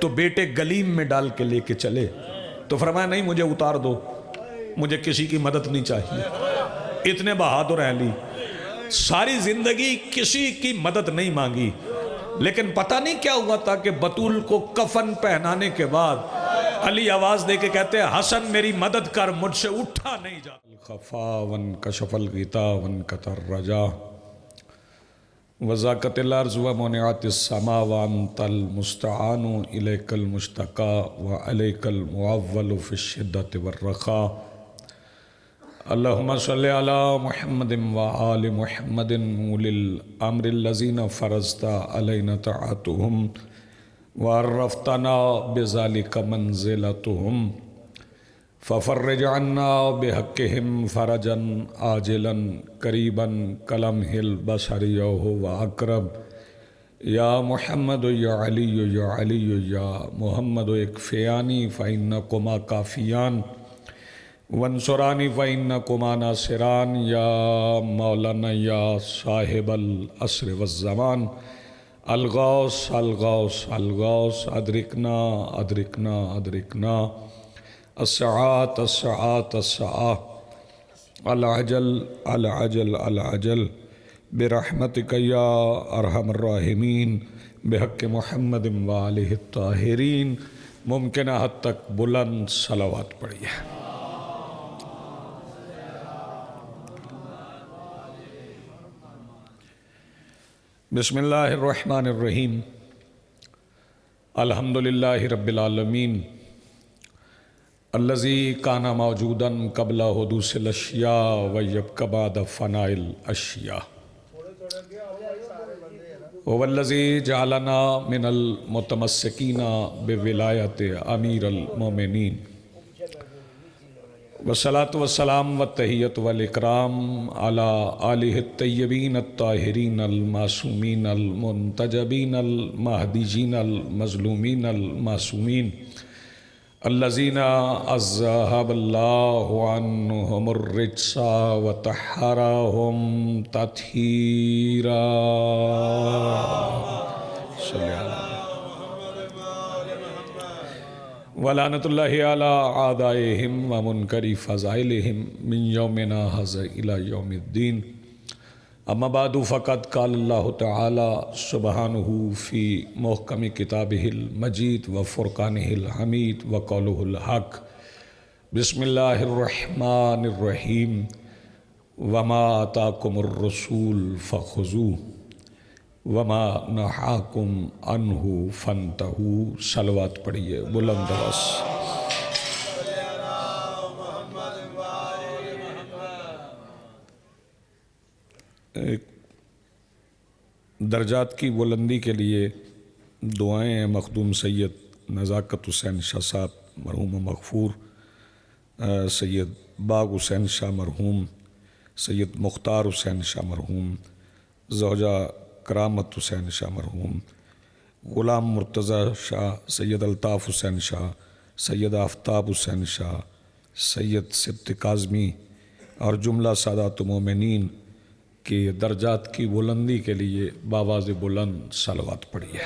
تو بیٹے گلیم میں ڈال کے لے کے چلے تو فرمایا نہیں مجھے اتار دو، مجھے کسی کی مدد نہیں چاہیے۔ اتنے بہادر ہیں علی، ساری زندگی کسی کی مدد نہیں مانگی، لیکن پتہ نہیں کیا ہوا تھا کہ بطول کو کفن پہنانے کے بعد علی آواز دے کے کہتے ہیں حسن میری مدد کر، مجھ سے اٹھا نہیں جاتا۔ خفا ون کشف الغطا ون قطر رجا وزاقت الارض ومنعت السماء وانت المستعان الیک المشتقى وعلیک المعول فی الشدۃ والرخاء۔ اللہم صلی علی محمد وآل محمد اولی الامر الذین فرضت علینا طاعتهم وعرفتنا بذلک منزلتهم ففرج عنا بحقهم فرجا عاجلا قریبا کلمح البصر یوہ اقرب یا محمد یا علی یا علی یا محمد اکفیانی فإنکما کافیان وانصرانی فإنکما ناصران یا مولانا یا صاحب العصر والزمان الغوث الغوث الغوث ادرکنا ادرکنا ادرکنا الساعات الساعات الساعات العجل العجل العجل برحمتک یا ارحم الراحمین بحق محمد وآلہ الطاہرین۔ ممکنہ حد تک بلند صلوات پڑھیے۔ بسم اللہ الرحمن الرحیم، الحمدللہ رب العالمین الذی کان موجودا قبل حدوث الاشیاء ویبقی بعد فناء الاشیاء، والذی جعلنا من المتمسکین بولایت امیر المومنین، والصلاة والسلام والتحیۃ والاکرام علی آلہ الطیبین الطاہرین المعصومین المنتجبین المہدیین المظلومین المعصومین الذین اذہب اللہ عنہم الرجس وطہرہم تطہیرا۔ صلی اللہ ولعنۃ اللہ علی اعدائہم ومنکری فضائلہم من یومنا ھذا الی یوم الدین۔ اما بعد فقد قال اللہ تعالی سبحانہ فی محکم کتابہ المجید وفرقانہ الحمید وقولہ الحق۔ بسم اللہ الرحمن الرحیم، وما آتاکم الرسول فخذوہ وما نہاکم عنہ فانتہوا۔ صلوات پڑھیے بلند آواز۔ درجات کی بلندی کے لیے دعائیں ہیں۔ مخدوم سید نزاکت حسین شاہ صاحب مرحوم مغفور، سید باغ حسین شاہ مرحوم، سید مختار حسین شاہ مرحوم، زوجہ کرامت حسین شاہ مرحوم، غلام مرتضی شاہ، سید الطاف حسین شاہ، سید آفتاب حسین شاہ، سید سبت کاظمی اور جملہ سادات مومنین کے درجات کی بلندی کے لیے بآواز بلند صلوات پڑھیے۔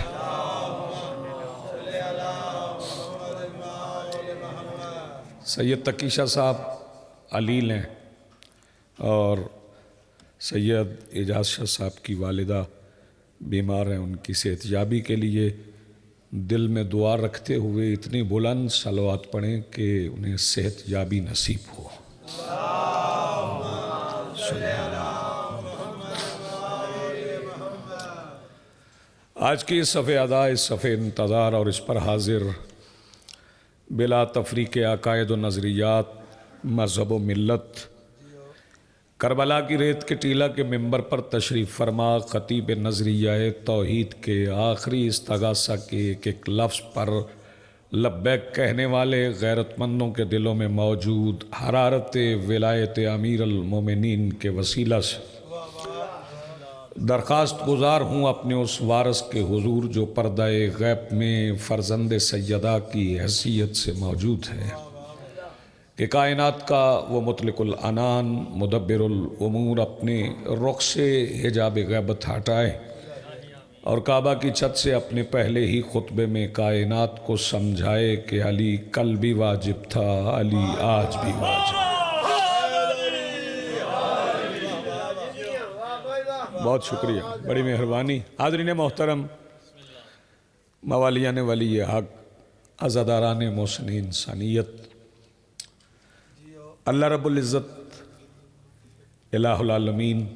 سید تقی شاہ صاحب علیل ہیں اور سید اعجاز شاہ صاحب کی والدہ بیمار ہیں، ان کی صحت یابی کے لیے دل میں دعا رکھتے ہوئے اتنی بلند صلوات پڑھیں کہ انہیں صحت یابی نصیب ہو۔ آج کی اس صف ادا، اس صف انتظار اور اس پر حاضر بلا تفریق عقائد و نظریات، مذہب و ملت، کربلا کی ریت کے ٹیلہ کے ممبر پر تشریف فرما خطیب نظریہ توحید کے آخری استغاثہ کے ایک ایک لفظ پر لبیک کہنے والے غیرت مندوں کے دلوں میں موجود حرارت ولایت امیر المومنین کے وسیلہ سے درخواست گزار ہوں اپنے اس وارث کے حضور جو پردہ غیب میں فرزند سیدہ کی حیثیت سے موجود ہے، کہ کائنات کا وہ مطلق العنان مدبر الامور اپنے رخ سے حجاب غیبت ہٹائے اور کعبہ کی چھت سے اپنے پہلے ہی خطبے میں کائنات کو سمجھائے کہ علی کل بھی واجب تھا، علی آج بھی واجب۔ بہت شکریہ، بڑی مہربانی۔ حاضرین محترم، موالیان ولی حق، عزاداران محسن انسانیت، اللہ رب العزت الہ العالمین،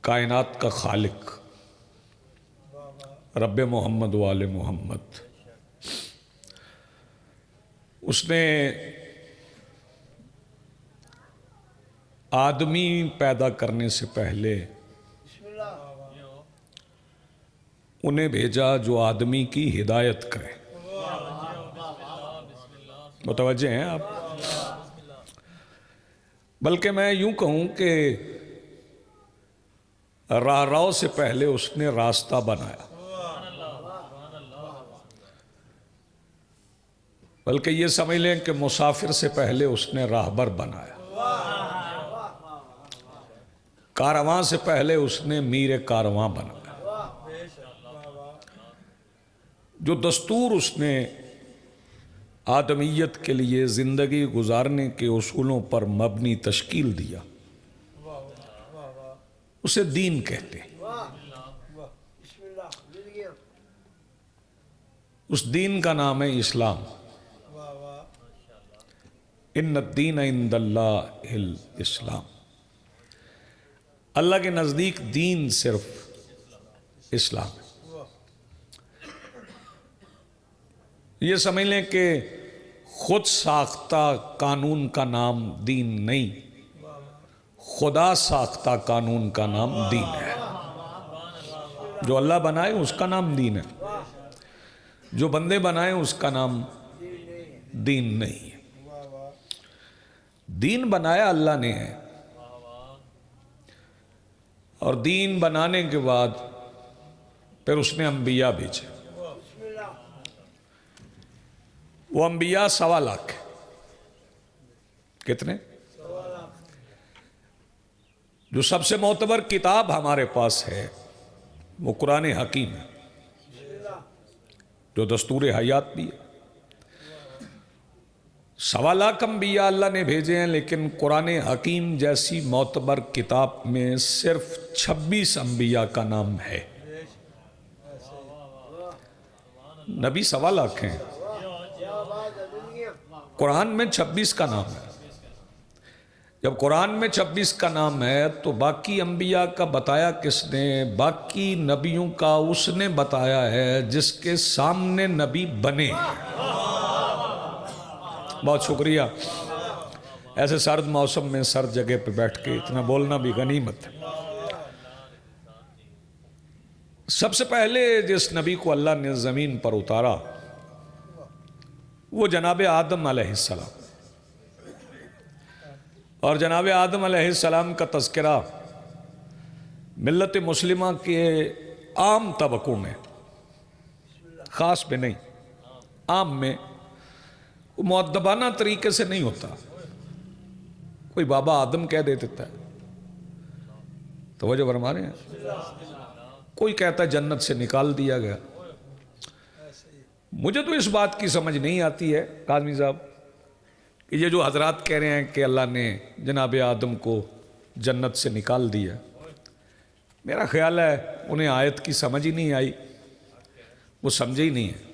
کائنات کا خالق، رب محمد و آل محمد، اس نے آدمی پیدا کرنے سے پہلے انہیں بھیجا جو آدمی کی ہدایت کرے۔ متوجہ ہیں آپ؟ بلکہ میں یوں کہوں کہ راہ رو سے پہلے اس نے راستہ بنایا، بلکہ یہ سمجھ لیں کہ مسافر سے پہلے اس نے راہبر بنایا، کارواں سے پہلے اس نے میر کارواں بنایا۔ جو دستور اس نے آدمیت کے لیے زندگی گزارنے کے اصولوں پر مبنی تشکیل دیا، اسے دین کہتے ہیں۔ اس دین کا نام ہے اسلام۔ ان الدین عند اللہ الاسلام، اللہ کے نزدیک دین صرف اسلام ہے۔ یہ سمجھ لیں کہ خود ساختہ قانون کا نام دین نہیں، خدا ساختہ قانون کا نام دین ہے۔ جو اللہ بنائے اس کا نام دین ہے، جو بندے بنائے اس کا نام دین نہیں ہے۔ دین بنایا اللہ نے ہے، اور دین بنانے کے بعد پھر اس نے انبیاء بھیجے۔ وہ انبیاء 1.25 لاکھ۔ کتنے؟ جو سب سے معتبر کتاب ہمارے پاس ہے وہ قرآن حکیم ہے، جو دستور حیات بھی ہے۔ 1.25 لاکھ انبیاء اللہ نے بھیجے ہیں، لیکن قرآن حکیم جیسی معتبر کتاب میں صرف 26 انبیاء کا نام ہے۔ نبی 1.25 لاکھ ہیں، قرآن میں 26 کا نام ہے۔ جب قرآن میں 26 کا نام ہے تو باقی انبیاء کا بتایا کس نے؟ باقی نبیوں کا اس نے بتایا ہے جس کے سامنے نبی بنے۔ بہت شکریہ۔ ایسے سرد موسم میں سرد جگہ پہ بیٹھ کے اتنا بولنا بھی غنیمت ہے۔ سب سے پہلے جس نبی کو اللہ نے زمین پر اتارا وہ جناب آدم علیہ السلام، اور جناب آدم علیہ السلام کا تذکرہ ملت مسلمہ کے عام طبقوں میں، خاص میں نہیں، عام میں وہ مؤدبانہ طریقے سے نہیں ہوتا۔ کوئی بابا آدم کہہ دیتا ہے، توجہ فرما رہے ہیں؟ کوئی کہتا ہے جنت سے نکال دیا گیا۔ مجھے تو اس بات کی سمجھ نہیں آتی ہے کاظمی صاحب کہ یہ جو حضرات کہہ رہے ہیں کہ اللہ نے جناب آدم کو جنت سے نکال دیا، میرا خیال ہے انہیں آیت کی سمجھ ہی نہیں آئی، وہ سمجھے ہی نہیں ہے۔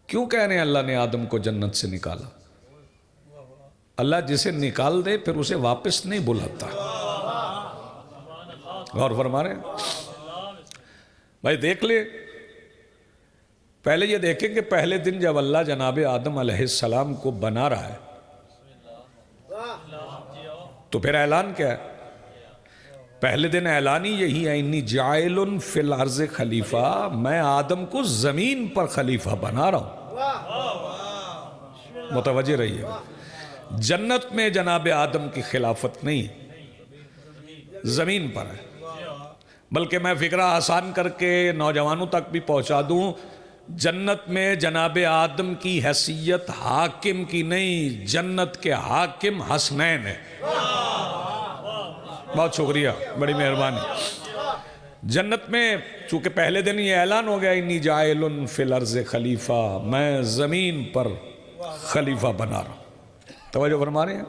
کیوں کہہ رہے ہیں اللہ نے آدم کو جنت سے نکالا؟ اللہ جسے نکال دے پھر اسے واپس نہیں بلاتا۔ غور فرما رہے ہیں بھائی؟ دیکھ لے، پہلے یہ دیکھیں کہ پہلے دن جب اللہ جناب آدم علیہ السلام کو بنا رہا ہے تو پھر اعلان کیا ہے؟ پہلے دن اعلان ہی یہی ہے، انی جاعل فی الارض خلیفہ، میں آدم کو زمین پر خلیفہ بنا رہا ہوں۔ متوجہ رہیے، جنت میں جناب آدم کی خلافت نہیں، زمین پر ہے۔ بلکہ میں فکرہ آسان کر کے نوجوانوں تک بھی پہنچا دوں، جنت میں جناب آدم کی حیثیت حاکم کی نہیں، جنت کے حاکم حسنین ہے۔ بہت شکریہ، بڑی مہربانی۔ جنت میں چونکہ پہلے دن یہ اعلان ہو گیا انی جاعل فی الارض خلیفہ، میں زمین پر خلیفہ بنا رہا ہوں، توجہ فرما رہے ہیں۔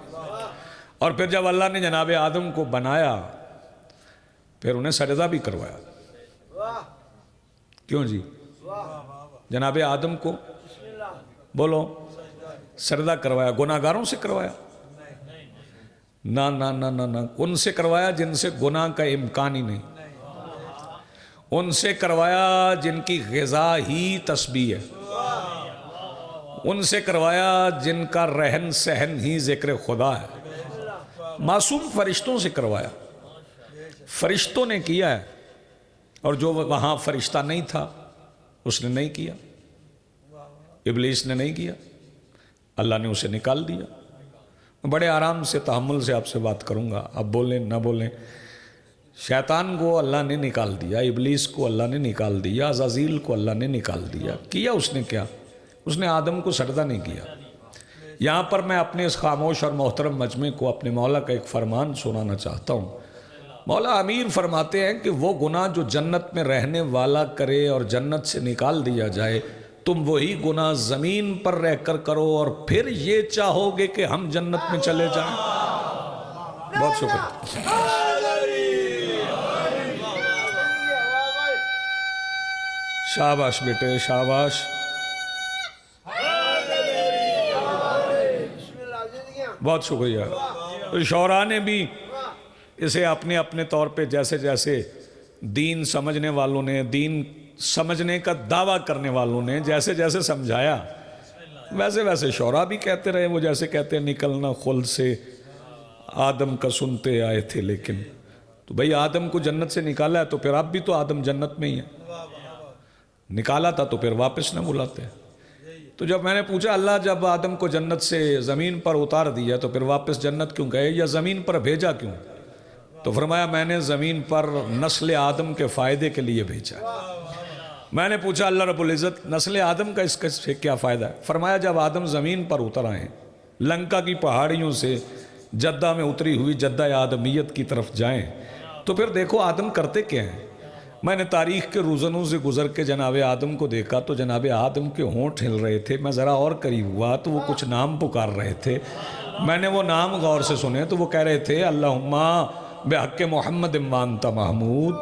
اور پھر جب اللہ نے جناب آدم کو بنایا پھر انہیں سجدہ بھی کروایا۔ کیوں جی؟ جناب آدم کو بولو سجدہ کروایا، گناہگاروں سے کروایا؟ نہ نہ نہ نہ نہ، ان سے کروایا جن سے گناہ کا امکان ہی نہیں، ان سے کروایا جن کی غذا ہی تسبیح ہے، ان سے کروایا جن کا رہن سہن ہی ذکر خدا ہے، معصوم فرشتوں سے کروایا۔ فرشتوں نے کیا ہے، اور جو وہاں فرشتہ نہیں تھا اس نے نہیں کیا، ابلیس نے نہیں کیا، اللہ نے اسے نکال دیا۔ بڑے آرام سے تحمل سے آپ سے بات کروں گا، اب بولیں نہ بولیں۔ شیطان کو اللہ نے نکال دیا، ابلیس کو اللہ نے نکال دیا، عزازیل کو اللہ نے نکال دیا۔ کیا اس نے کیا؟ اس نے آدم کو سجدہ نہیں کیا۔ یہاں پر میں اپنے اس خاموش اور محترم مجمع کو اپنے مولا کا ایک فرمان سنانا چاہتا ہوں۔ مولا امیر فرماتے ہیں کہ وہ گناہ جو جنت میں رہنے والا کرے اور جنت سے نکال دیا جائے، تم وہی گناہ زمین پر رہ کر کرو اور پھر یہ چاہو گے کہ ہم جنت میں چلے جائیں۔ بہت شکریہ۔ شاباش بیٹے، شاباش۔ بہت شکریہ۔ شعراء نے بھی اسے اپنے اپنے طور پہ جیسے جیسے دین سمجھنے والوں نے، دین سمجھنے کا دعویٰ کرنے والوں نے جیسے جیسے سمجھایا، ویسے ویسے شعراء بھی کہتے رہے۔ وہ جیسے کہتے ہیں نکلنا خلد سے آدم کا سنتے آئے تھے، لیکن تو بھئی آدم کو جنت سے نکالا ہے تو پھر آپ بھی تو آدم جنت میں ہی ہیں، نکالا تھا تو پھر واپس نہ بلاتے۔ تو جب میں نے پوچھا اللہ جب آدم کو جنت سے زمین پر اتار دیا تو پھر واپس جنت کیوں گئے، یا زمین پر بھیجا کیوں؟ تو فرمایا میں نے زمین پر نسل آدم کے فائدے کے لیے بھیجا۔ میں نے پوچھا اللہ رب العزت نسل آدم کا اس سے کیا فائدہ ہے؟ فرمایا جب آدم زمین پر اتر آئیں، لنکا کی پہاڑیوں سے جدہ میں اتری ہوئی جدہ آدمیت کی طرف جائیں تو پھر دیکھو آدم کرتے کیا ہیں۔ میں نے تاریخ کے روزنوں سے گزر کے جناب آدم کو دیکھا تو جناب آدم کے ہونٹ ہل رہے تھے۔ میں ذرا اور قریب ہوا تو وہ کچھ نام پکار رہے تھے۔ میں نے وہ نام غور سے سنے تو وہ کہہ رہے تھے اللہم بحق محمد وانت محمود،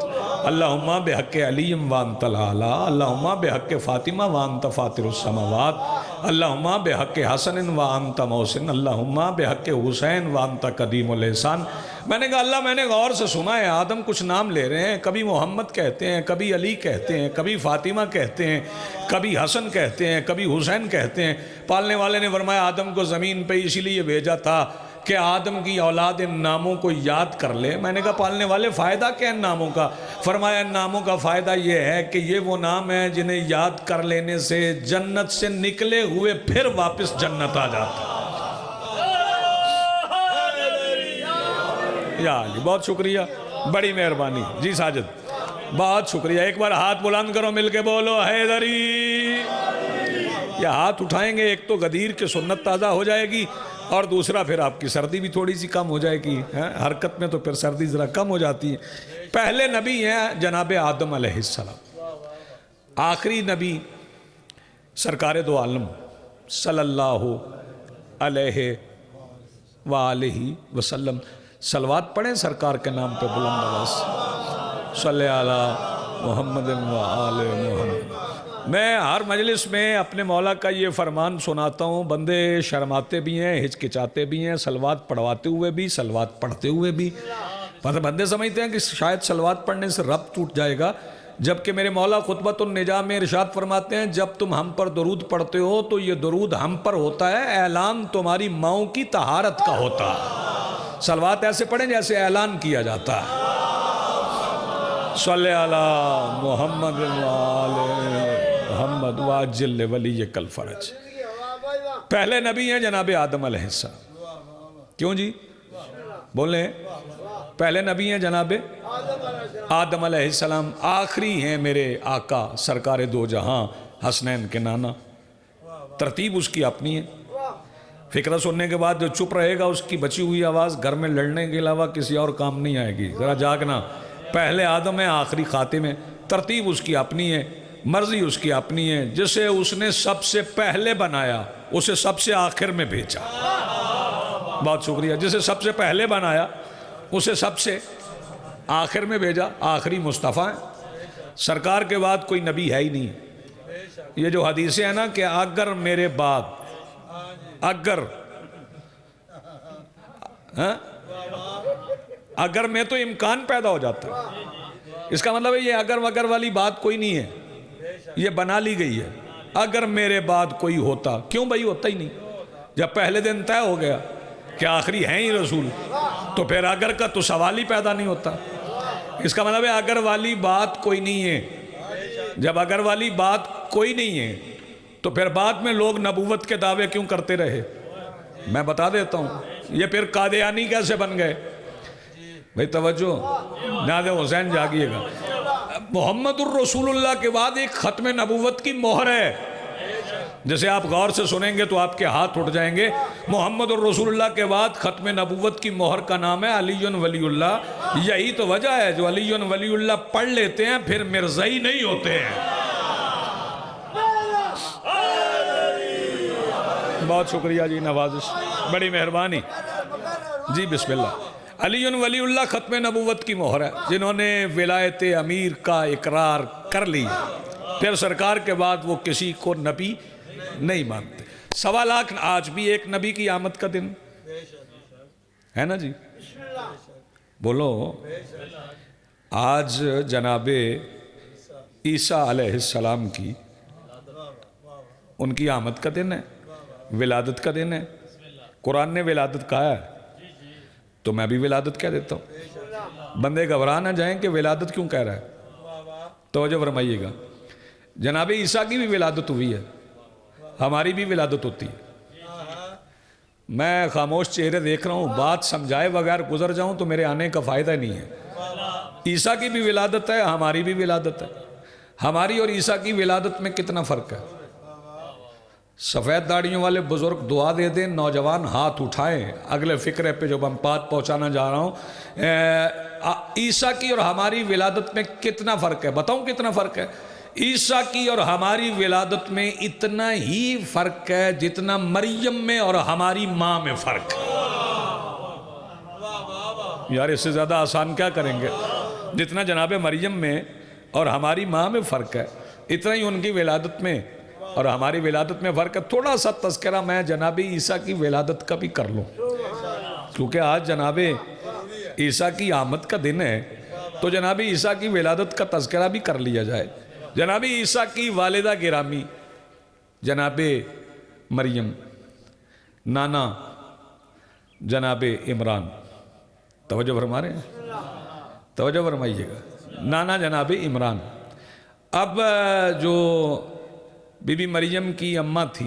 اللہم بحق علی وانت العالی، اللہم بحق فاطمہ وانت فاطر السماوات، اللہم بحق حسن وانت محسن، اللہم بحق حسین وانت قدیم الاحسان۔ میں نے کہا اللہ میں نے غور سے سنا ہے آدم کچھ نام لے رہے ہیں، کبھی محمد کہتے ہیں، کبھی علی کہتے ہیں، کبھی فاطمہ کہتے ہیں، کبھی حسن کہتے ہیں، کبھی حسین کہتے ہیں۔ پالنے والے نے فرمایا آدم کو زمین پہ اسی لیے بھیجا تھا کہ آدم کی اولاد ان ناموں کو یاد کر لے۔ میں نے کہا پالنے والے فائدہ کیا ان ناموں کا؟ فرمایا ان ناموں کا فائدہ یہ ہے کہ یہ وہ نام ہیں جنہیں یاد کر لینے سے جنت سے نکلے ہوئے پھر واپس جنت آ جاتا۔ یا علی بہت شکریہ، بڑی مہربانی جی ساجد، بہت شکریہ۔ ایک بار ہاتھ بلند کرو، مل کے بولو حیدری۔ یا ہاتھ اٹھائیں گے ایک تو غدیر کی سنت تازہ ہو جائے گی، اور دوسرا پھر آپ کی سردی بھی تھوڑی سی کم ہو جائے گی۔ حرکت میں تو پھر سردی ذرا کم ہو جاتی ہے۔ پہلے نبی ہیں جناب آدم علیہ السلام، آخری نبی سرکار دو عالم صلی اللہ علیہ وآلہ وسلم۔ صلوات پڑھیں سرکار کے نام پہ بلند آواز، صلی علی محمد و آل محمد۔ میں ہر مجلس میں اپنے مولا کا یہ فرمان سناتا ہوں، بندے شرماتے بھی ہیں، ہچکچاتے بھی ہیں، صلوات پڑھواتے ہوئے بھی، صلوات پڑھتے ہوئے بھی۔ بندے سمجھتے ہیں کہ شاید صلوات پڑھنے سے ربط ٹوٹ جائے گا، جبکہ میرے مولا خطبۃ النجاہ میں ارشاد فرماتے ہیں جب تم ہم پر درود پڑھتے ہو تو یہ درود ہم پر ہوتا ہے، اعلان تمہاری ماؤں کی طہارت کا ہوتا ہے۔ صلوات ایسے پڑھیں جیسے اعلان کیا جاتا ہے، صلی علی محمد و آل محمد واجل ولیک الفرج۔ پہلے نبی ہیں جناب آدم علیہ السلام۔ کیوں جی بولیں؟ پہلے نبی ہیں جناب آدم علیہ السلام، آخری ہیں میرے آقا سرکار دو جہاں حسنین کے نانا۔ ترتیب اس کی اپنی ہے۔ فکرہ سننے کے بعد جو چپ رہے گا اس کی بچی ہوئی آواز گھر میں لڑنے کے علاوہ کسی اور کام نہیں آئے گی. ذرا جاگنا. پہلے آدم ہے آخری خاتم ہے. ترتیب اس کی اپنی ہے, مرضی اس کی اپنی ہے. جسے اس نے سب سے پہلے بنایا اسے سب سے آخر میں بھیجا. بہت شکریہ. جسے سب سے پہلے بنایا اسے سب سے آخر میں بھیجا. آخری مصطفیٰ ہیں. سرکار کے بعد کوئی نبی ہے ہی نہیں. یہ جو حدیثیں ہیں نا کہ اگر میرے بعد اگر میں تو امکان پیدا ہو جاتا ہے. اس کا مطلب ہے یہ اگر وگر والی بات کوئی نہیں ہے, یہ بنا لی گئی ہے. اگر میرے بعد کوئی ہوتا, کیوں بھائی ہوتا ہی نہیں. جب پہلے دن طے ہو گیا کہ آخری ہیں ہی رسول, تو پھر اگر کا تو سوال ہی پیدا نہیں ہوتا. اس کا مطلب ہے اگر والی بات کوئی نہیں ہے. جب اگر والی بات کوئی نہیں ہے تو پھر بعد میں لوگ نبوت کے دعوے کیوں کرتے رہے. میں بتا دیتا ہوں یہ پھر قادیانی کیسے بن گئے. بھئی توجہ, ناز حسین جاگیے گا. محمد الرسول اللہ کے بعد ایک ختم نبوت کی مہر ہے, جسے آپ غور سے سنیں گے تو آپ کے ہاتھ اٹھ جائیں گے. محمد الرسول اللہ کے بعد ختم نبوت کی مہر کا نام ہے علی ولی اللہ. یہی تو وجہ ہے جو علی ولی اللہ پڑھ لیتے ہیں پھر مرزائی نہیں ہوتے ہیں. بہت شکریہ جی, نوازش, بڑی مہربانی جی. بسم اللہ. علی ولی اللہ ختم نبوت کی مہر ہے, جنہوں نے ولایت امیر کا اقرار کر لی. پھر سرکار کے بعد وہ کسی کو نبی نہیں مانتے. 1.25 لاکھ آج بھی ایک نبی کی آمد کا دن ہے نا جی. بولو, آج جناب عیسیٰ علیہ السلام کی ان کی آمد کا دن ہے, ولادت کا دن ہے. قرآن نے ولادت کہا ہے تو میں بھی ولادت کہہ دیتا ہوں. بندے گھبرا نہ جائیں کہ ولادت کیوں کہہ رہا ہے. توجہ فرمائیے گا. جناب عیسیٰ کی بھی ولادت ہوئی ہے, ہماری بھی ولادت ہوتی ہے. میں خاموش چہرے دیکھ رہا ہوں, بات سمجھائے بغیر گزر جاؤں تو میرے آنے کا فائدہ نہیں ہے. عیسیٰ کی بھی ولادت ہے, ہماری بھی ولادت ہے. ہماری اور عیسیٰ کی ولادت میں کتنا فرق ہے. سفید داڑھیوں والے بزرگ دعا دے دیں, نوجوان ہاتھ اٹھائیں. اگلے فکرے پہ جو میں بات پہنچانا جا رہا ہوں, عیسیٰ کی اور ہماری ولادت میں کتنا فرق ہے. بتاؤں کتنا فرق ہے. عیسیٰ کی اور ہماری ولادت میں اتنا ہی فرق ہے جتنا مریم میں اور ہماری ماں میں فرق ہے. یار اس سے زیادہ آسان کیا کریں گے. جتنا جناب مریم میں اور ہماری ماں میں فرق ہے اتنا ہی ان کی ولادت میں اور ہماری ولادت میں فرق ہے. تھوڑا سا تذکرہ میں جناب عیسیٰ کی ولادت کا بھی کر لوں, کیونکہ آج جناب عیسیٰ کی آمد کا دن ہے تو جناب عیسیٰ کی ولادت کا تذکرہ بھی کر لیا جائے. جناب عیسیٰ کی والدہ گرامی جناب مریم, نانا جناب عمران. توجہ فرما رہے ہیں, توجہ فرمائیے گا. نانا جناب عمران. اب جو بی بی مریم کی اماں تھی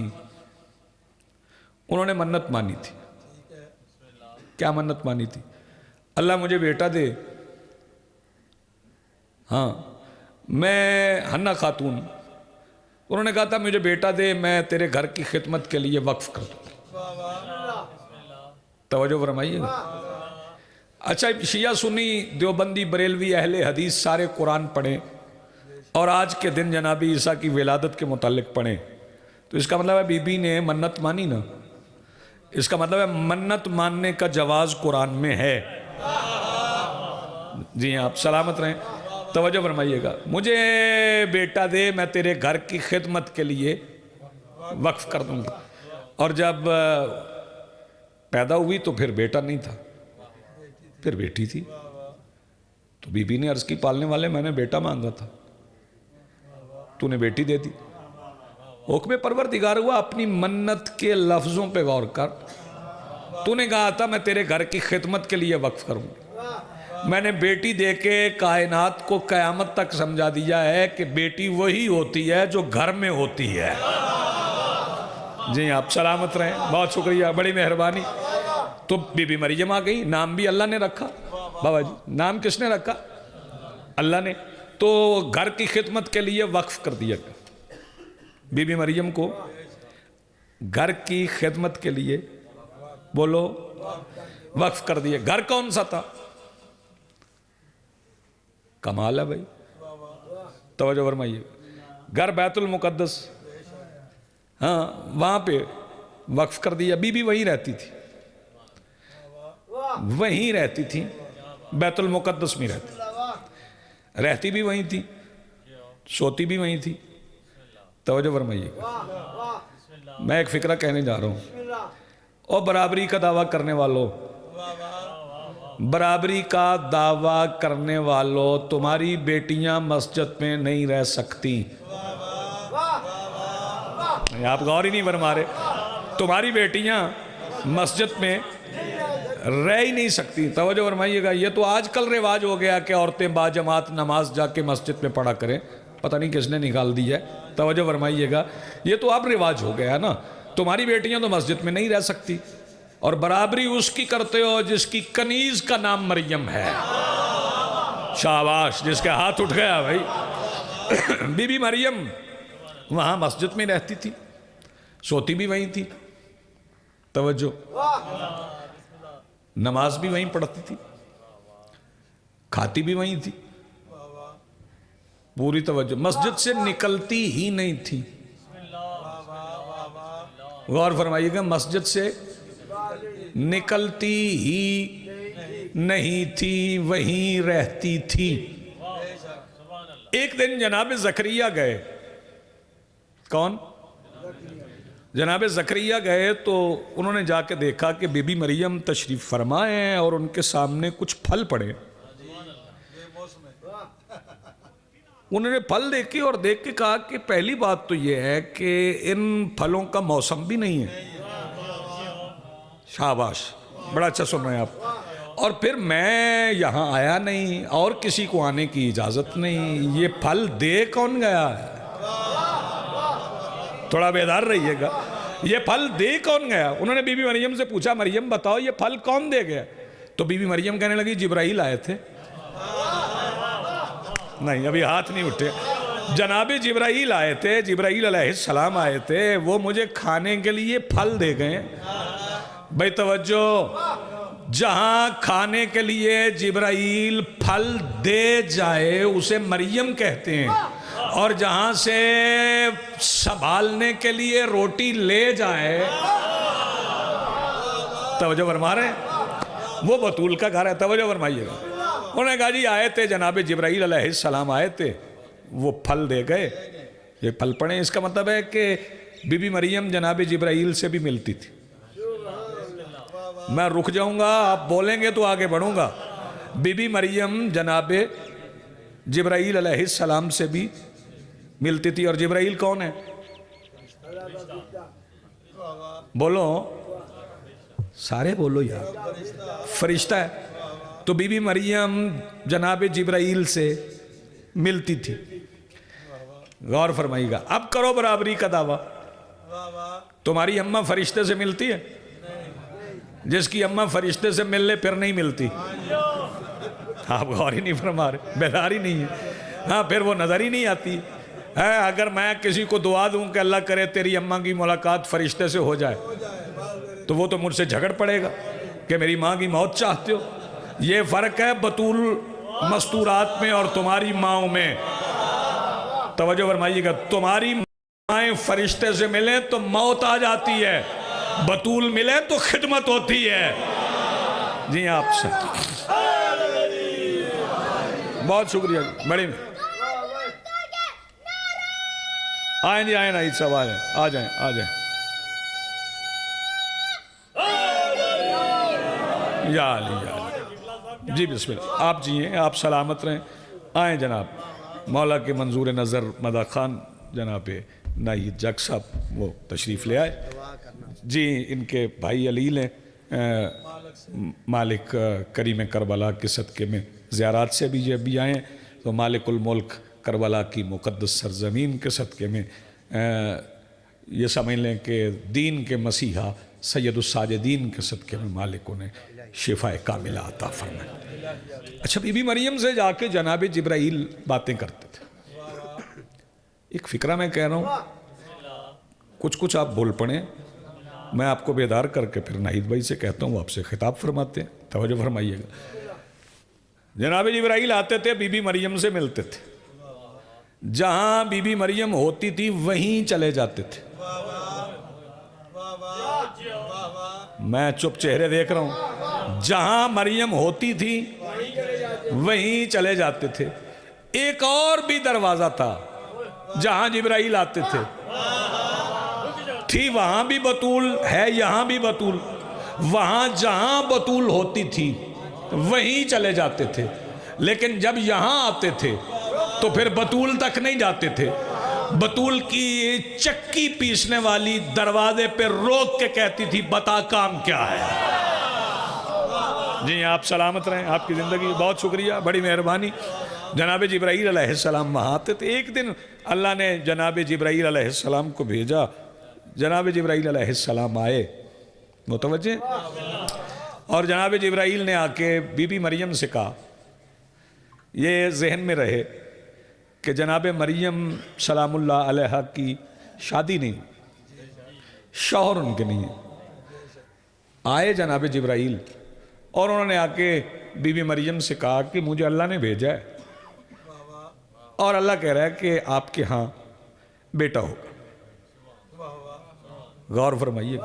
انہوں نے منت مانی تھی. کیا منت مانی تھی؟ اللہ مجھے بیٹا دے. ہاں, میں حنا خاتون, انہوں نے کہا تھا مجھے بیٹا دے, میں تیرے گھر کی خدمت کے لیے وقف کر دوں. توجہ فرمائیے گا. اچھا, شیعہ سنی دیوبندی بریلوی اہل حدیث سارے قرآن پڑھیں اور آج کے دن جناب عیسیٰ کی ولادت کے متعلق پڑھیں تو اس کا مطلب ہے بی بی نے منت مانی نا. اس کا مطلب ہے منت ماننے کا جواز قرآن میں ہے. جی ہاں, آپ سلامت رہیں. توجہ فرمائیے گا. مجھے بیٹا دے, میں تیرے گھر کی خدمت کے لیے وقف کر دوں گا. اور جب پیدا ہوئی تو پھر بیٹا نہیں تھا, پھر بیٹی تھی. تو بی بی نے عرض کی پالنے والے میں نے بیٹا مانگا تھا, تو نے بیٹی دے دی. حکم پروردگار ہوا اپنی منت کے لفظوں پہ غور کر. تو نے کہا تھا میں تیرے گھر کی خدمت کے لیے وقف کروں. میں نے بیٹی دے کے کائنات کو قیامت تک سمجھا دیا ہے کہ بیٹی وہی ہوتی ہے جو گھر میں ہوتی ہے. جی آپ سلامت رہیں, بہت شکریہ, بڑی مہربانی. تو بی بی مریم آ گئی. نام بھی اللہ نے رکھا. بابا جی نام کس نے رکھا؟ اللہ نے. تو گھر کی خدمت کے لیے وقف کر دیا گیا. بی بی مریم کو گھر کی خدمت کے لیے بولو وقف کر دیے. گھر کون سا تھا؟ کمال ہے بھائی, توجہ فرمائیے. گھر بیت المقدس, ہاں وہاں پہ وقف کر دیا. بی بی وہیں رہتی تھی, وہیں رہتی تھی, بیت المقدس میں رہتی بھی وہیں تھی, سوتی بھی وہیں تھی. توجہ فرمائیے. میں ایک فکرہ کہنے جا رہا ہوں. اور برابری کا دعویٰ کرنے والوں, برابری کا دعویٰ کرنے والوں, تمہاری بیٹیاں مسجد میں نہیں رہ سکتی. آپ غور ہی نہیں فرما رہے. تمہاری بیٹیاں مسجد میں رہ ہی نہیں سکتی. توجہ فرمائیے گا. یہ تو آج کل رواج ہو گیا کہ عورتیں با جماعت نماز جا کے مسجد میں پڑھا کریں. پتہ نہیں کس نے نکال دی ہے. توجہ فرمائیے گا. یہ تو اب رواج ہو گیا ہے نا. تمہاری بیٹیاں تو مسجد میں نہیں رہ سکتی. اور برابری اس کی کرتے ہو جس کی کنیز کا نام مریم ہے. شاباش, جس کے ہاتھ اٹھ گیا بھائی. بی بی مریم وہاں مسجد میں رہتی تھی, سوتی بھی وہیں تھی. توجہ, نماز بھی وہیں پڑھتی تھی, کھاتی بھی وہیں تھی. پوری توجہ. مسجد سے نکلتی ہی نہیں تھی. غور فرمائیے گا. مسجد سے نکلتی ہی نہیں تھی, وہیں رہتی تھی. ایک دن جناب زکریا گئے. کون؟ جناب زکریا گئے تو انہوں نے جا کے دیکھا کہ بی بی مریم تشریف فرمائے ہیں اور ان کے سامنے کچھ پھل پڑے. انہوں نے پھل دیکھے اور دیکھ کے کہا کہ پہلی بات تو یہ ہے کہ ان پھلوں کا موسم بھی نہیں ہے. شاباش, بڑا اچھا سن رہے ہیں آپ. اور پھر میں یہاں آیا نہیں اور کسی کو آنے کی اجازت نہیں. یہ پھل دے کون گیا ہے؟ تھوڑا بیدار رہیے گا. یہ پھل دے کون گیا؟ انہوں نے بی بی مریم سے پوچھا, مریم بتاؤ یہ پھل کون دے گیا؟ تو بی بی مریم کہنے لگی جبرائیل آئے تھے. نہیں, ابھی ہاتھ نہیں اٹھے. جناب جبرائیل آئے تھے, جبرائیل علیہ السلام آئے تھے, وہ مجھے کھانے کے لیے پھل دے گئے. بھائی توجہ, جہاں کھانے کے لیے جبرائیل پھل دے جائے اسے مریم کہتے ہیں, اور جہاں سے سنبھالنے کے لیے روٹی لے جائے, توجہ فرما رہے ہیں, وہ بطول کا گھر ہے. توجہ فرمائیے گا. انہوں نے کہا جی آئے تھے جناب جبرائیل علیہ السلام آئے تھے, وہ پھل دے گئے. یہ پھل پڑھیں, اس کا مطلب ہے کہ بی بی مریم جناب جبرائیل سے بھی ملتی تھی. میں رک جاؤں گا, آپ بولیں گے تو آگے بڑھوں گا. بی بی مریم جناب جبرائیل علیہ السلام سے بھی ملتی تھی. اور جبرائیل کون ہے؟ بولو, سارے بولو یار. فرشتہ ہے. تو بی بی مریم جناب جبرائیل سے ملتی تھی. غور فرمائیے گا. اب کرو برابری کا دعویٰ. تمہاری اماں فرشتے سے ملتی ہے؟ جس کی اماں فرشتے سے مل لے پھر نہیں ملتی. آپ غور ہی نہیں فرما رہے, بیدار ہی نہیں ہے. ہاں, پھر وہ نظر ہی نہیں آتی. اگر میں کسی کو دعا دوں کہ اللہ کرے تیری اماں کی ملاقات فرشتے سے ہو جائے, تو وہ تو مجھ سے جھگڑ پڑے گا کہ میری ماں کی موت چاہتے ہو. یہ فرق ہے بطول مستورات میں اور تمہاری ماؤں میں. توجہ فرمائیے گا. تمہاری مائیں فرشتے سے ملیں تو موت آ جاتی ہے, بطول ملیں تو خدمت ہوتی ہے. جی آپ سے بہت شکریہ. بڑی آئیں جی, آئیں نا عید صاحب, آئیں, آ جائیں, آ جائیں. یا علی, یا علی. جی بسم اللہ. آپ جی ہیں, آپ سلامت رہیں. آئیں جناب. مولا کے منظور نظر مدہ خان جناب ناہید جگ صاحب وہ تشریف لے آئے. جی ان کے بھائی علیل ہیں, مالک کریم کربلا کے صدقے میں زیارات سے بھی جب بھی آئے ہیں, تو مالک الملک کربلا کی مقدس سرزمین کے صدقے میں یہ سمجھ لیں کہ دین کے مسیحا سید الساجدین کے صدقے میں مالک انہیں شفا کاملہ عطا فرمائے. اچھا, بی بی مریم سے جا کے جناب جبرائیل باتیں کرتے تھے. ایک فکرہ میں کہہ رہا ہوں, کچھ آپ بھول پڑیں. میں آپ کو بیدار کر کے پھر ناہید بھائی سے کہتا ہوں، آپ سے خطاب فرماتے ہیں، توجہ فرمائیے گا۔ جناب جبرائیل آتے تھے، بی بی مریم سے ملتے تھے، جہاں بی بی مریم ہوتی تھی وہیں چلے جاتے تھے۔ میں چپ چہرے دیکھ رہا ہوں، جہاں مریم ہوتی تھی وہیں چلے جاتے تھے۔ ایک اور بھی دروازہ تھا جہاں جبرائیل آتے تھے، تھی وہاں بھی بطول ہے، یہاں بھی بطول، وہاں جہاں بطول ہوتی تھی وہیں چلے جاتے تھے، لیکن جب یہاں آتے تھے تو پھر بطول تک نہیں جاتے تھے، بطول کی چکی پیسنے والی دروازے پہ روک کے کہتی تھی بتا کام کیا ہے۔ جی آپ سلامت رہیں، آپ کی زندگی، بہت شکریہ، بڑی مہربانی۔ جناب جبرائیل علیہ السلام وہاں آتے تھے۔ ایک دن اللہ نے جناب جبرائیل علیہ السلام کو بھیجا، جناب جبرائیل علیہ السلام آئے، متوجہ، اور جناب جبرائیل نے آ کے بی بی مریم سے کہا، یہ ذہن میں رہے کہ جناب مریم سلام اللہ علیہ کی شادی نہیں، شوہر ان کے نہیں ہے۔ آئے جناب جبرائیل اور انہوں نے آ کے بی بی مریم سے کہا کہ مجھے اللہ نے بھیجا ہے اور اللہ کہہ رہا ہے کہ آپ کے ہاں بیٹا ہوگا۔ غور فرمائیے،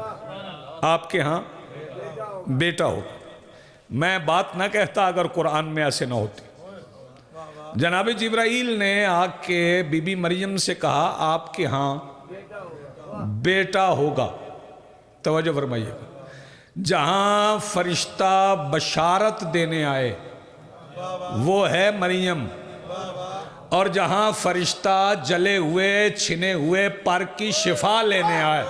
آپ کے ہاں بیٹا ہوگا۔ میں بات نہ کہتا اگر قرآن میں ایسے نہ ہوتی۔ جناب جبرائیل نے آ کے بی بی مریم سے کہا آپ کے ہاں بیٹا ہوگا۔ توجہ فرمائیے، جہاں فرشتہ بشارت دینے آئے وہ ہے مریم، اور جہاں فرشتہ جلے ہوئے چھنے ہوئے پر کی شفا لینے آئے۔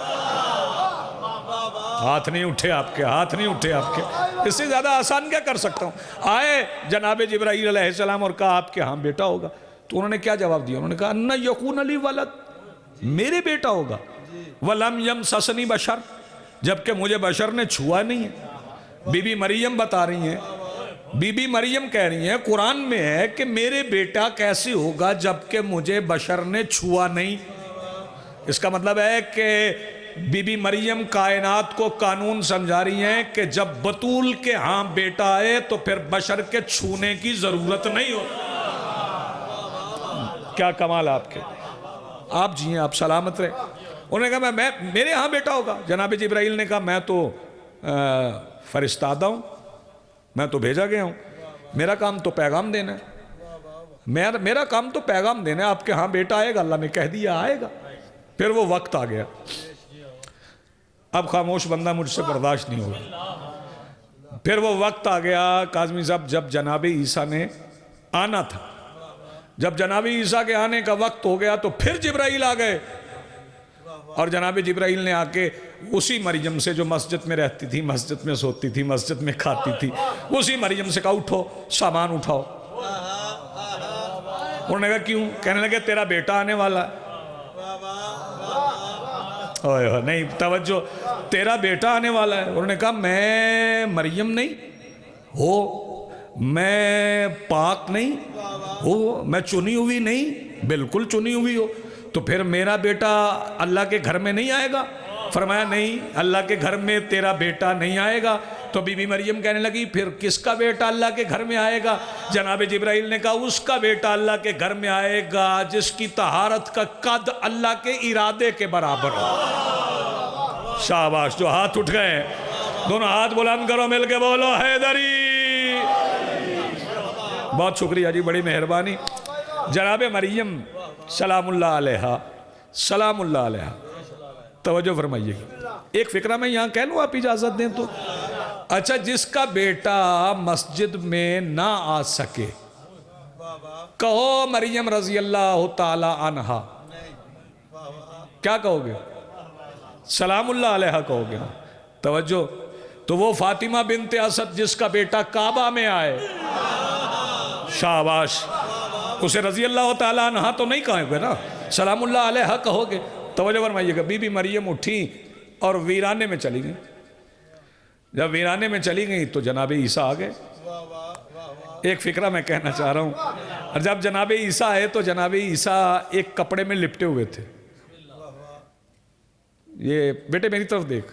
ہاتھ نہیں اٹھے آپ کے، ہاتھ نہیں اٹھے آپ کے، اس سے زیادہ آسان کیا کر سکتا ہوں۔ آئے جناب جبرائیل علیہ السلام اور کہا آپ کے ہاں بیٹا ہوگا، تو انہوں نے کیا جواب دیا؟ انہوں نے کہا اَنَّ یَکُونَ لِی وَلَد، میرے بیٹا ہوگا، وَلَمْ يَمْسَسْنِی بَشَرٌ، جبکہ مجھے بشر نے چھوا نہیں ہے۔ بی بی مریم بتا رہی ہیں، بی بی مریم کہہ رہی ہیں قرآن میں ہے کہ میرے بیٹا کیسے ہوگا جبکہ مجھے بشر نے چھوا نہیں۔ اس کا مطلب ہے کہ بی بی مریم کائنات کو قانون سمجھا رہی ہیں کہ جب بطول کے ہاں بیٹا آئے تو پھر بشر کے چھونے کی ضرورت نہیں ہو۔ کیا کمال آپ کے، آپ جی ہیں، آپ سلامت رہے۔ انہوں نے کہا میرے ہاں بیٹا ہوگا۔ جناب جبرائیل نے کہا میں تو فرستادہ ہوں، میں تو بھیجا گیا ہوں، میرا کام تو پیغام دینا ہے، میرا کام تو پیغام دینا ہے، آپ کے ہاں بیٹا آئے گا، اللہ نے کہہ دیا آئے گا۔ پھر وہ وقت آ گیا، اب خاموش بندہ مجھ سے برداشت نہیں ہوگا۔ پھر وہ وقت آ گیا کاظمی صاحب جب جناب عیسیٰ نے آنا تھا، جب جناب عیسیٰ کے آنے کا وقت ہو گیا تو پھر جبرائیل آ گئے، اور جناب جبرائیل نے آ کے اسی مریم سے جو مسجد میں رہتی تھی، مسجد میں سوتی تھی، مسجد میں کھاتی تھی، اسی مریم سے کہا اٹھو سامان اٹھاؤ۔ انہوں نے کہا کیوں؟ کہنے لگے تیرا بیٹا آنے والا ہے۔ نہیں توجہ، تیرا بیٹا آنے والا ہے۔ انہوں نے کہا میں مریم نہیں ہو، میں پاک نہیں ہو، میں چنی ہوئی نہیں، بالکل چنی ہوئی ہو، تو پھر میرا بیٹا اللہ کے گھر میں نہیں آئے گا؟ فرمایا نہیں، اللہ کے گھر میں تیرا بیٹا نہیں آئے گا۔ تو بی بی مریم کہنے لگی پھر کس کا بیٹا اللہ کے گھر میں آئے گا؟ جناب جبرائیل نے کہا اس کا بیٹا اللہ کے گھر میں آئے گا جس کی طہارت کا قد اللہ کے ارادے کے برابر ہو۔ شاباش، جو ہاتھ اٹھ گئے دونوں ہاتھ بلند کرو، مل کے بولو حیدری۔ بہت شکریہ جی، بڑی مہربانی۔ جناب مریم سلام اللہ علیہ، سلام اللہ علیہ، توجہ فرمائیے گا۔ ایک فکرہ میں یہاں کہہ لوں آپ اجازت دیں تو، اچھا جس کا بیٹا مسجد میں نہ آ سکے، کہو مریم رضی اللہ تعالی عنہا، کیا کہو گے؟ سلام اللہ علیہ کہو گے نا؟ توجہ، تو وہ فاطمہ بنت اسد جس کا بیٹا کعبہ میں آئے، شاباش، اسے رضی اللہ تعالیٰ عنہ تو نہیں کہو گے نا، سلام اللہ علیہ کہو گے۔ توجہ فرمائیے گا، بی بی مریم اٹھی اور ویرانے میں چلی گئی۔ جب ویرانے میں چلی گئی تو جناب عیسیٰ آ گئے۔ ایک فکرہ میں کہنا چاہ رہا ہوں، اور جب جناب عیسیٰ آئے تو جناب عیسیٰ ایک کپڑے میں لپٹے ہوئے تھے۔ یہ بیٹے میری طرف دیکھ،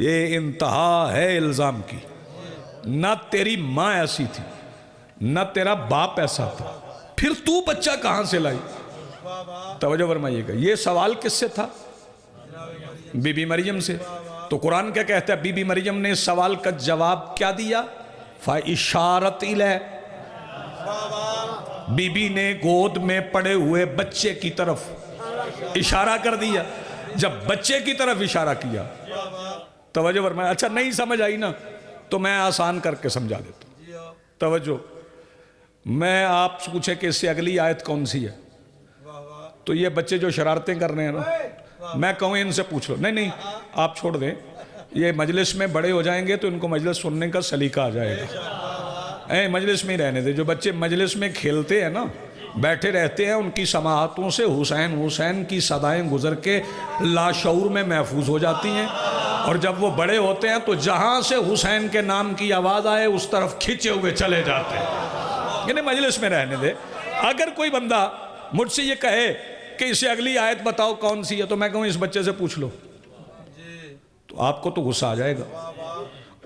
یہ انتہا ہے الزام کی. نہ تیری ماں ایسی تھی نہ تیرا باپ ایسا تھا، پھر تو بچہ کہاں سے لائی؟ توجہ فرمائیے گا. یہ سوال کس سے تھا؟ بی بی مریم سے. تو قرآن کیا کہتا ہے؟ بی بی مریم نے اس سوال کا جواب کیا دیا؟ فَإِشَارَتْ إِلَيْهِ، بی بی نے گود میں پڑے ہوئے بچے کی طرف اشارہ کر دیا. جب بچے کی طرف اشارہ کیا، توجہ فرمائے. اچھا نہیں سمجھ آئی نا تو میں آسان کر کے سمجھا دیتا ہوں. توجہ، میں آپ سے پوچھے کہ اس سے اگلی آیت کون سی ہے، تو یہ بچے جو شرارتیں کر رہے ہیں نا، میں کہوں ان سے پوچھ لو. نہیں آپ چھوڑ دیں، یہ مجلس میں بڑے ہو جائیں گے تو ان کو مجلس سننے کا سلیقہ آ جائے گا. مجلس میں ہی رہنے دے. جو بچے مجلس میں کھیلتے ہیں نا، بیٹھے رہتے ہیں، ان کی سماعتوں سے حسین حسین کی صدائیں گزر کے لاشعور میں محفوظ ہو جاتی ہیں، اور جب وہ بڑے ہوتے ہیں تو جہاں سے حسین کے نام کی آواز آئے اس طرف کھینچے ہوئے چلے جاتے ہیں. یعنی مجلس میں رہنے دے. اگر کوئی بندہ مجھ سے یہ کہے کہ اسے اگلی آیت بتاؤ کون سی ہے، تو میں کہوں اس بچے سے پوچھ لو، تو آپ کو تو غصہ آ جائے گا.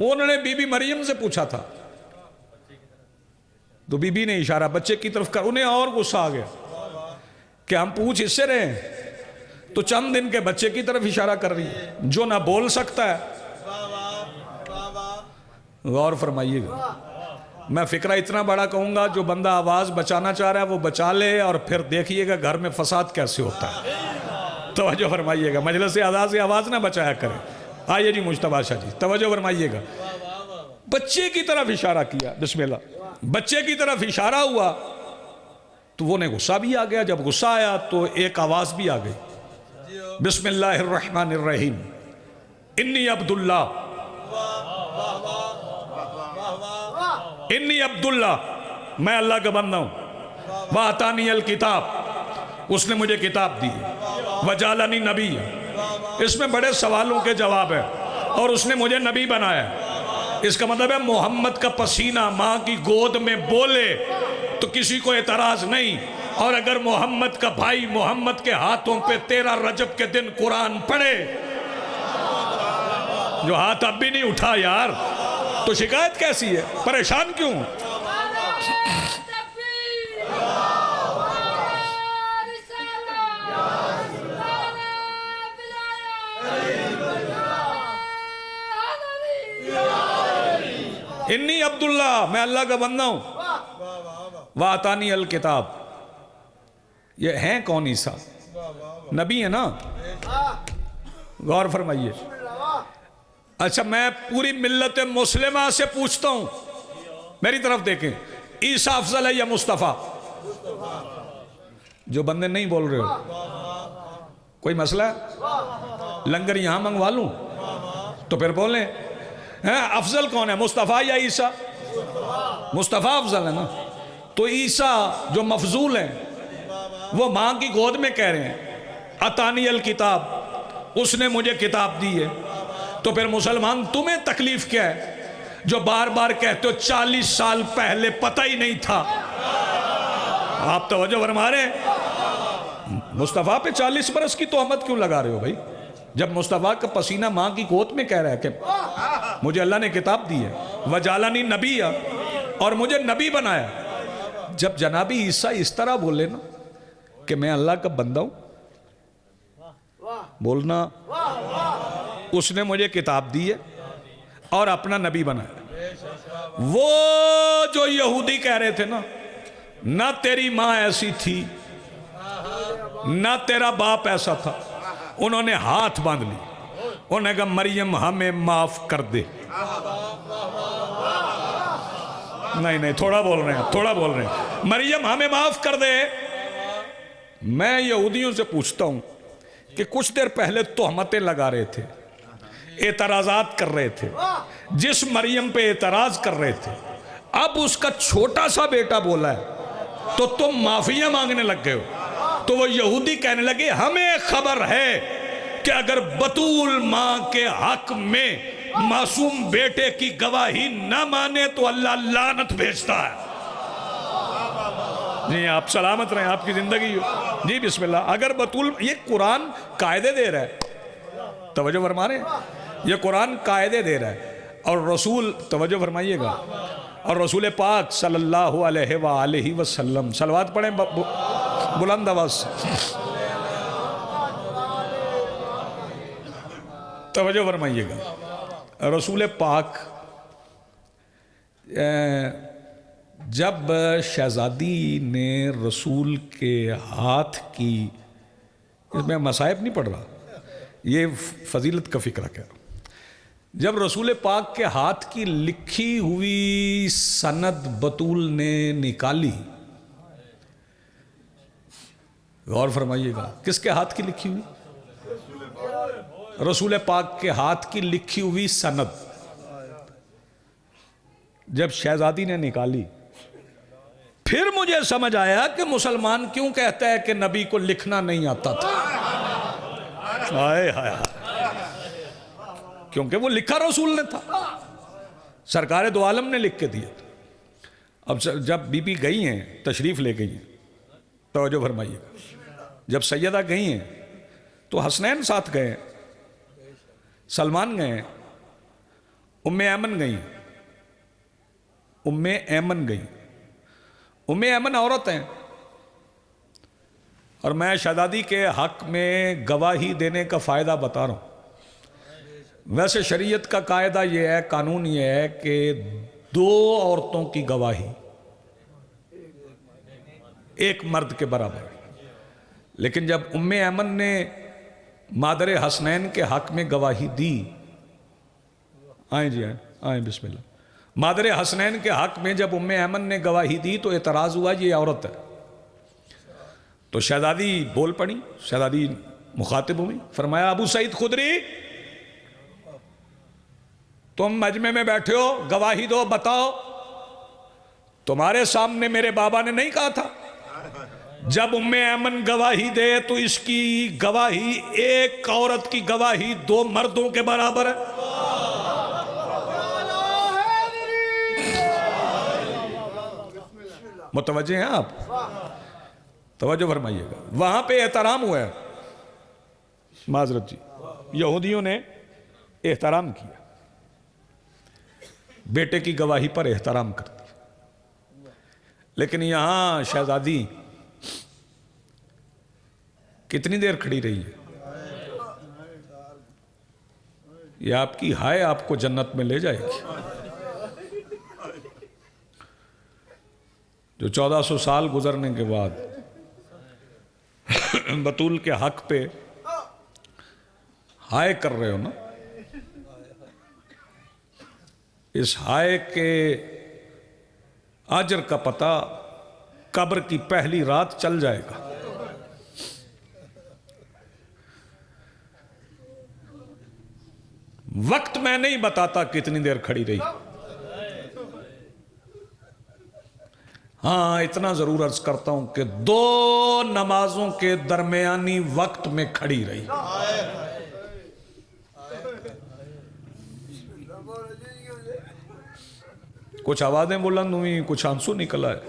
انہوں نے بی بی مریم سے پوچھا تھا تو بی بی نے اشارہ بچے کی طرف کر. انہیں اور غصہ آ گیا کہ ہم پوچھ اس سے رہے ہیں تو چند دن کے بچے کی طرف اشارہ کر رہی ہے جو نہ بول سکتا ہے. غور فرمائیے گا. میں فکرہ اتنا بڑا کہوں گا، جو بندہ آواز بچانا چاہ رہا ہے وہ بچا لے، اور پھر دیکھیے گا گھر میں فساد کیسے ہوتا ہے. توجہ فرمائیے گا. مجلس اعزاز سے آواز نہ بچایا کرے. آئیے جی مجتبیٰ شاہ جی، توجہ فرمائیے گا. بچے کی طرف اشارہ کیا، بسم اللہ. بچے کی طرف اشارہ ہوا تو وہ نے غصہ بھی آ گیا. جب غصہ آیا تو ایک آواز بھی آ گئی. بسم اللہ الرحمن الرحیم. انی عبداللہ، انی عبداللہ، میں اللہ کا بندہ ہوں. وَآتَانِيَ الْكِتَابِ، اس نے مجھے کتاب دی. وَجَعَلَنِي نَبِيًّا، اس میں بڑے سوالوں کے جواب ہے. اور اس نے مجھے نبی بنایا. اس کا مطلب ہے محمد کا پسینہ ماں کی گود میں بولے تو کسی کو اعتراض نہیں. اور اگر محمد کا بھائی محمد کے ہاتھوں پہ 13 رجب کے دن قرآن پڑھے، جو ہاتھ اب بھی نہیں اٹھا یار، تو شکایت کیسی ہے؟ پریشان کیوں؟ انی عبداللہ، میں اللہ کا بندہ ہوں. وَآتَانِيَ الْكِتَابِ، یہ ہیں کون؟ عیسیٰ نبی ہے نا. غور فرمائیے. اچھا میں پوری ملت مسلمہ سے پوچھتا ہوں، میری طرف دیکھیں، عیسیٰ افضل ہے یا مصطفیٰ؟ جو بندے نہیں بول رہے ہو، کوئی مسئلہ ہے؟ لنگر یہاں منگوا لوں تو پھر بولیں. افضل کون ہے، مصطفیٰ یا عیسیٰ؟ مصطفیٰ افضل ہے نا. تو عیسیٰ جو مفضول ہیں وہ ماں کی گود میں کہہ رہے ہیں اتانی الکتاب، اس نے مجھے کتاب دی ہے. تو پھر مسلمان تمہیں تکلیف کیا ہے جو بار بار کہتے ہو 40 سال پہلے پتہ ہی نہیں تھا؟ آپ توجہ فرما رہے ہیں. مصطفیٰ پہ 40 برس کی تہمت کیوں لگا رہے ہو بھائی؟ جب مصطفیٰ کا پسینہ ماں کی گود میں کہہ رہا ہے کہ مجھے اللہ نے کتاب دی ہے، وجعلنی نبیّا، اور مجھے نبی بنایا. جب جناب عیسیٰ اس طرح بولے نا کہ میں اللہ کا بندہ ہوں، بولنا اس نے مجھے کتاب دی ہے اور اپنا نبی بنایا. وہ جو یہودی کہہ رہے تھے نا، نہ تیری ماں ایسی تھی نہ تیرا باپ ایسا تھا، انہوں نے ہاتھ باندھ لی. انہوں نے کہا مریم ہمیں معاف کر دے. نہیں تھوڑا بول رہے ہیں، مریم ہمیں معاف کر دے. میں یہودیوں سے پوچھتا ہوں کہ کچھ دیر پہلے تہمتیں لگا رہے تھے، اعتراضات کر رہے تھے، جس مریم پہ اعتراض کر رہے تھے، اب اس کا چھوٹا سا بیٹا بولا ہے تو تم معافیاں مانگنے لگ گئے ہو. تو وہ یہودی کہنے لگے ہمیں خبر ہے کہ اگر بطول ماں کے حق میں معصوم بیٹے کی گواہی نہ مانے تو اللہ لعنت بھیجتا ہے. جی آپ سلامت رہیں، آپ کی زندگی ہو. جی بسم اللہ. اگر بطول، یہ قرآن قاعدے دے رہا ہے، توجہ فرما رہے ہیں. یہ قرآن قاعدے دے رہا ہے، اور رسول، توجہ فرمائیے گا، اور رسول پاک صلی اللہ علیہ وآلہ وسلم، صلوات پڑھیں بلند آواز سے، توجہ فرمائیے گا، رسول پاک جب شہزادی نے رسول کے ہاتھ کی، اس میں مصائب نہیں پڑھ رہا، یہ فضیلت کا فکرہ کہہ رہا ہوں، جب رسول پاک کے ہاتھ کی لکھی ہوئی سند بطول نے نکالی، غور فرمائیے گا، کس کے ہاتھ کی لکھی ہوئی؟ رسول پاک کے ہاتھ کی لکھی ہوئی سند جب شہزادی نے نکالی، پھر مجھے سمجھ آیا کہ مسلمان کیوں کہتا ہے کہ نبی کو لکھنا نہیں آتا تھا، کیونکہ وہ لکھا رسول نے تھا، سرکار دو عالم نے لکھ کے دیا۔ اب جب بی بی گئی ہیں، تشریف لے گئی ہیں، توجہ فرمائیے، جب سیدہ گئی ہیں تو حسنین ساتھ گئے، سلمان گئے، ام ایمن گئی، ام ایمن گئی، ام ایمن عورت ہیں، اور میں شہزادی کے حق میں گواہی دینے کا فائدہ بتا رہا ہوں۔ ویسے شریعت کا قاعدہ یہ ہے، قانون یہ ہے کہ 2 عورتوں کی گواہی ایک مرد کے برابر، لیکن جب ام ایمن نے مادر حسنین کے حق میں گواہی دی، آئیں جی آئیں بسم اللہ، مادر حسنین کے حق میں جب ام ایمن نے گواہی دی تو اعتراض ہوا یہ عورت ہے، تو شہزادی بول پڑی، شہزادی مخاطب ہوئی، فرمایا ابو سعید خدری، تم مجمع میں بیٹھے ہو، گواہی دو، بتاؤ، تمہارے سامنے میرے بابا نے نہیں کہا تھا جب ام ایمن گواہی دے تو اس کی گواہی ایک عورت کی گواہی 2 مردوں کے برابر ہے؟ متوجہ ہیں آپ؟ توجہ فرمائیے گا، وہاں پہ احترام ہوا ہے، معذرت جی، یہودیوں نے احترام کیا، بیٹے کی گواہی پر احترام کر دیا، لیکن یہاں شہزادی کتنی دیر کھڑی رہی ہے؟ یہ آپ کی ہائے آپ کو جنت میں لے جائے گی، جو 1400 سال گزرنے کے بعد بطول کے حق پہ ہائے کر رہے ہو نا، اس ہائے کے اجر کا پتہ قبر کی پہلی رات چل جائے گا۔ وقت میں نہیں بتاتا کتنی دیر کھڑی رہی، ہاں اتنا ضرور عرض کرتا ہوں کہ 2 نمازوں کے درمیانی وقت میں کھڑی رہی۔ کچھ آوازیں بلند ہوئیں، کچھ آنسو نکل آئے،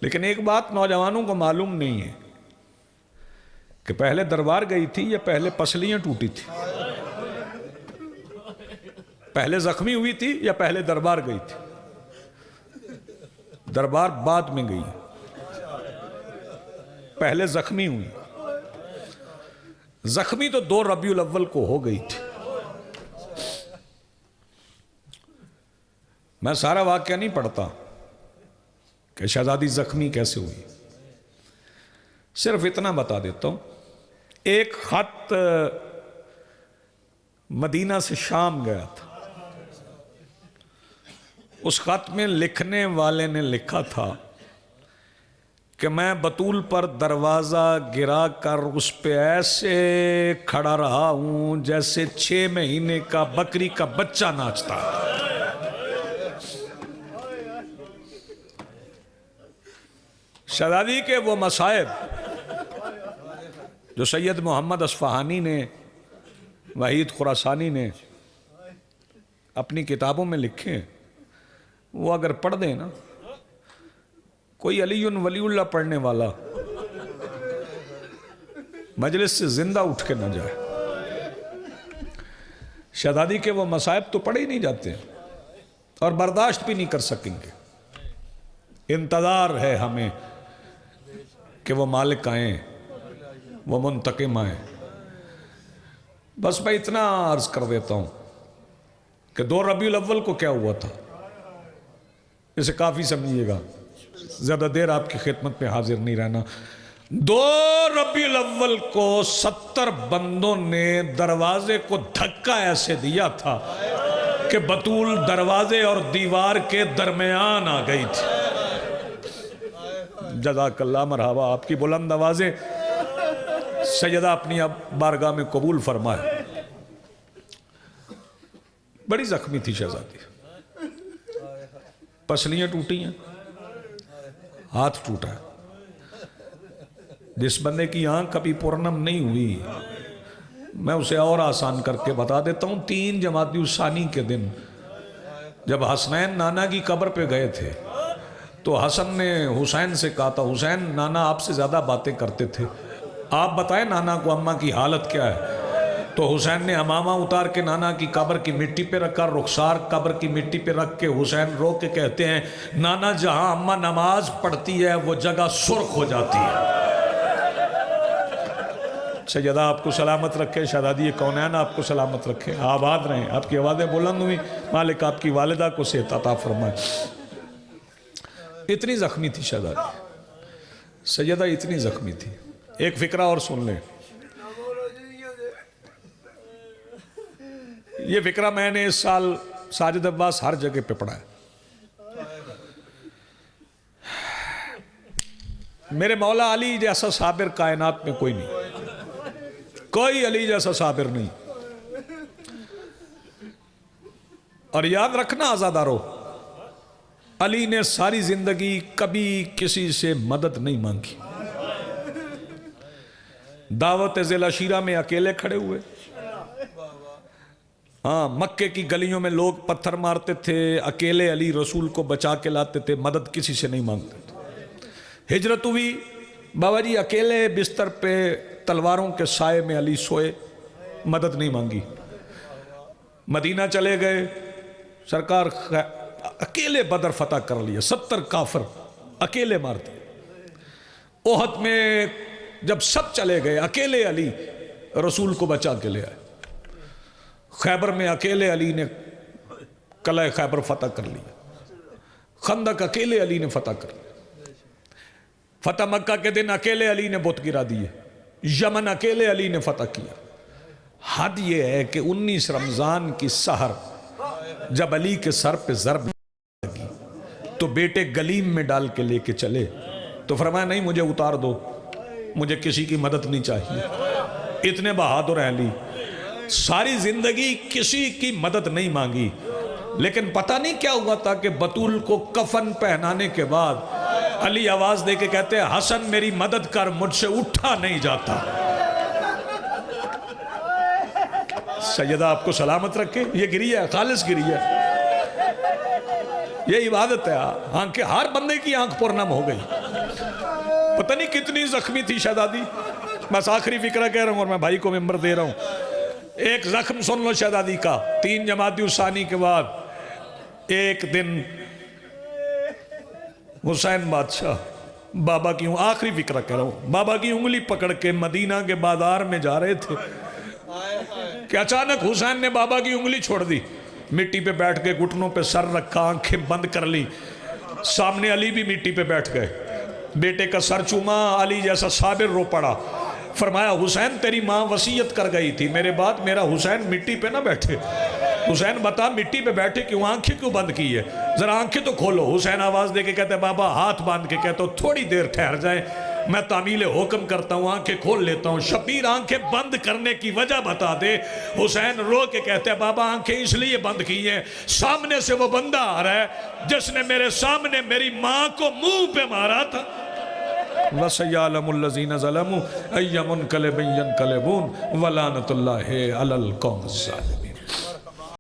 لیکن ایک بات نوجوانوں کو معلوم نہیں ہے کہ پہلے دربار گئی تھی یا پہلے پسلیاں ٹوٹی تھی، پہلے زخمی ہوئی تھی یا پہلے دربار گئی تھی؟ دربار بعد میں گئی، پہلے زخمی ہوئی، زخمی تو 2 ربیع الاول کو ہو گئی تھی۔ میں سارا واقعہ نہیں پڑھتا کہ شہزادی زخمی کیسے ہوئی، صرف اتنا بتا دیتا ہوں، ایک خط مدینہ سے شام گیا تھا، اس خط میں لکھنے والے نے لکھا تھا کہ میں بطول پر دروازہ گرا کر اس پہ ایسے کھڑا رہا ہوں جیسے 6 مہینے کا بکری کا بچہ ناچتا ہے۔ شہزادی کے وہ مصائب جو سید محمد اصفہانی نے، وحید خراسانی نے اپنی کتابوں میں لکھے، وہ اگر پڑھ دیں نا، کوئی علی ولی اللہ پڑھنے والا مجلس سے زندہ اٹھ کے نہ جائے۔ شہزادی کے وہ مصائب تو پڑے ہی نہیں جاتے اور برداشت بھی نہیں کر سکیں گے. انتظار ہے ہمیں کہ وہ مالک آئیں، وہ منتقم آئیں. بس میں اتنا عرض کر دیتا ہوں کہ 2 ربیع الاول کو کیا ہوا تھا، اسے کافی سمجھیے گا، زیادہ دیر آپ کی خدمت میں حاضر نہیں رہنا. 2 ربیع الاول کو 70 بندوں نے دروازے کو دھکا ایسے دیا تھا کہ بطول دروازے اور دیوار کے درمیان آ گئی تھی. جزاک اللہ، مرحبا، آپ کی بلند آوازیں سیدہ اپنی اب بارگاہ میں قبول فرمائے. بڑی زخمی تھی شہزادی، پسلیاں ٹوٹی ہیں، ہاتھ ٹوٹا ہے. جس بندے کی آنکھ کبھی پورنم نہیں ہوئی، میں اسے اور آسان کر کے بتا دیتا ہوں. 3 جمادی الثانی کے دن جب حسنین نانا کی قبر پہ گئے تھے تو حسن نے حسین سے کہا تھا، حسین نانا آپ سے زیادہ باتیں کرتے تھے، آپ بتائیں نانا کو اماں کی حالت کیا ہے. تو حسین نے امامہ اتار کے نانا کی قبر کی مٹی پہ رکھا، رخسار قبر کی مٹی پہ رکھ کے حسین رو کے کہتے ہیں، نانا جہاں اماں نماز پڑھتی ہے وہ جگہ سرخ ہو جاتی ہے. سیدہ آپ کو سلامت رکھے، شہزادی کونین آپ کو سلامت رکھے، آباد رہیں، آپ کی آوازیں بلند ہوئی، مالک آپ کی والدہ کو صحت عطا فرمائے. اتنی زخمی تھی شہزادی، سیدہ اتنی زخمی تھی. ایک فقرہ اور سن لیں، یہ فقرہ میں نے اس سال ساجد عباس ہر جگہ پہ پڑھا ہے. میرے مولا علی جیسا صابر کائنات میں کوئی نہیں، کوئی علی جیسا صابر نہیں. اور یاد رکھنا آزادارو، علی نے ساری زندگی کبھی کسی سے مدد نہیں مانگی. دعوت ذی العشیرہ میں اکیلے کھڑے ہوئے. ہاں، مکے کی گلیوں میں لوگ پتھر مارتے تھے، اکیلے علی رسول کو بچا کے لاتے تھے، مدد کسی سے نہیں مانگتے تھے. ہجرت ہوئی، بابا جی اکیلے بستر پہ تلواروں کے سائے میں علی سوئے، مدد نہیں مانگی. مدینہ چلے گئے، سرکار اکیلے بدر فتح کر لیا، 70 کافر اکیلے مارتے. احد میں جب سب چلے گئے، اکیلے علی رسول کو بچا کے لے آئے. خیبر میں اکیلے علی نے قلعہ خیبر فتح کر لیا. خندق اکیلے علی نے فتح کر لیا. فتح مکہ کے دن اکیلے علی نے بت گرا دیے. یمن اکیلے علی نے فتح کیا. حد یہ ہے کہ 19 رمضان کی سحر جب علی کے سر پہ ضرب لگی تو بیٹے گلیم میں ڈال کے لے کے چلے تو فرمایا نہیں مجھے اتار دو، مجھے کسی کی مدد نہیں چاہیے. اتنے بہادر ہیں علی، ساری زندگی کسی کی مدد نہیں مانگی. لیکن پتہ نہیں کیا ہوا تھا کہ بطول کو کفن پہنانے کے بعد علی آواز دے کے کہتے ہیں حسن میری مدد کر، مجھ سے اٹھا نہیں جاتا. سیدہ آپ کو سلامت رکھے. یہ گری ہے، خالص گری ہے، یہ عبادت ہے. آنکھیں ہر بندے کی آنکھ پرنم ہو گئی. پتہ نہیں کتنی زخمی تھی شہزادی. بس آخری فقرہ کہہ رہا ہوں اور میں بھائی کو ممبر دے رہا ہوں. ایک زخم سن لو شہزادی کا. 3 جمادی الثانی کے بعد ایک دن حسین بادشاہ بابا کی آخری فقرہ کہہ رہا ہوں، بابا کی انگلی پکڑ کے مدینہ کے بازار میں جا رہے تھے کہ اچانک حسین نے بابا کی انگلی چھوڑ دی. مٹی پہ بیٹھ کے گھٹنوں پہ سر رکھا، آنکھیں بند کر لی. سامنے علی بھی مٹی پہ بیٹھ گئے. بیٹے کا سر چوما، علی جیسا صابر رو پڑا. فرمایا حسین تیری ماں وصیت کر گئی تھی، میرے بعد میرا حسین مٹی پہ نہ بیٹھے. حسین بتا مٹی پہ بیٹھے کیوں، آنکھیں کیوں بند کی ہے، ذرا آنکھیں تو کھولو. حسین آواز دے کے کہتے بابا، ہاتھ باندھ کے کہتا ہوں تھوڑی دیر ٹھہر جائیں، میں تعمیل حکم کرتا ہوں، آنکھیں کھول لیتا ہوں. شبیر آنکھیں بند کرنے کی وجہ بتا دے. حسین رو کے کہتے ہیں بابا آنکھیں اس لیے بند کی ہیں، سامنے سے وہ بندہ آ رہا ہے جس نے میرے سامنے میری ماں کو منہ پہ مارا تھا. وَسَيَعْلَمُ الَّذِينَ ظَلَمُوا أَيَّ مُنْقَلِبٍ يَنْقَلِبُونَ وَلَعْنَةُ اللَّهِ عَلَى الْقَوْمِ الظَّالِمِينَ.